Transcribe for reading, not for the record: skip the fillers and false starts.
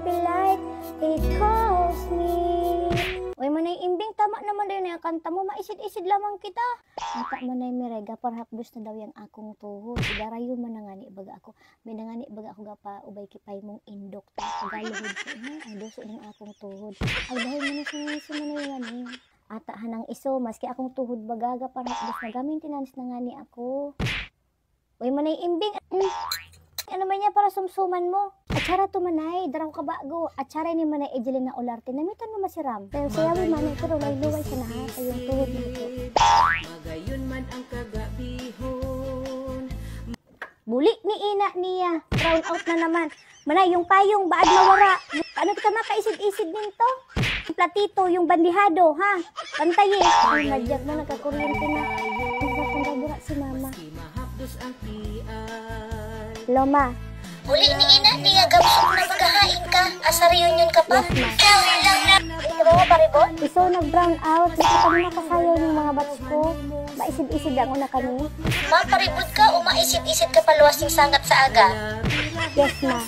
feel like it calls me. Uy, manay imbing, tama naman daw yung kanta mo, maisid-isid lamang kita. Nata manay mirega, parhapdos na daw yung akong tuhod. Igarayo man na nga ni baga ako. May na nga ni baga ako gapa, ubay kipay mong indok. Tagaluhod ko, ay doso ng akong tuhod. Ay dahil manasingisi mo na yung ani. Ata hanang iso, maski akong tuhod bagaga, parhapdos na gamin tinanis na nga ni ako. Uy, manay imbing, ano man niya para sumsuman mo? Atsara to manay, daraw ka bago. Atsara ni manay Ejelina Olarte. Namitan mo masiram. Pero sayawi manay, pero luway ka na ha. Kayong tuhod dito. Magayon man ang kagabihon. Buli ni ina niya. Round out na naman. Manay, yung payong, baad mawara. Ano kita makaisid-isid nito? Yung platito, yung bandihado, ha? Pantayin. Ay, madyak mo, nagkakuryente na. Nagkakandabura si mama. Mahapdos ang tiay. Loma. Uli ni ina, niya gabsok na magahain ka. Asa reunion ka pa? Ito ba paribot? Iso nag-brown out. Nakita mo nakasayaw yung mga bats ko. Maisid-isid lang una kami. Ma, paribot ka o maisid-isid ka paluwas ng sangat sa aga? Yes, ma.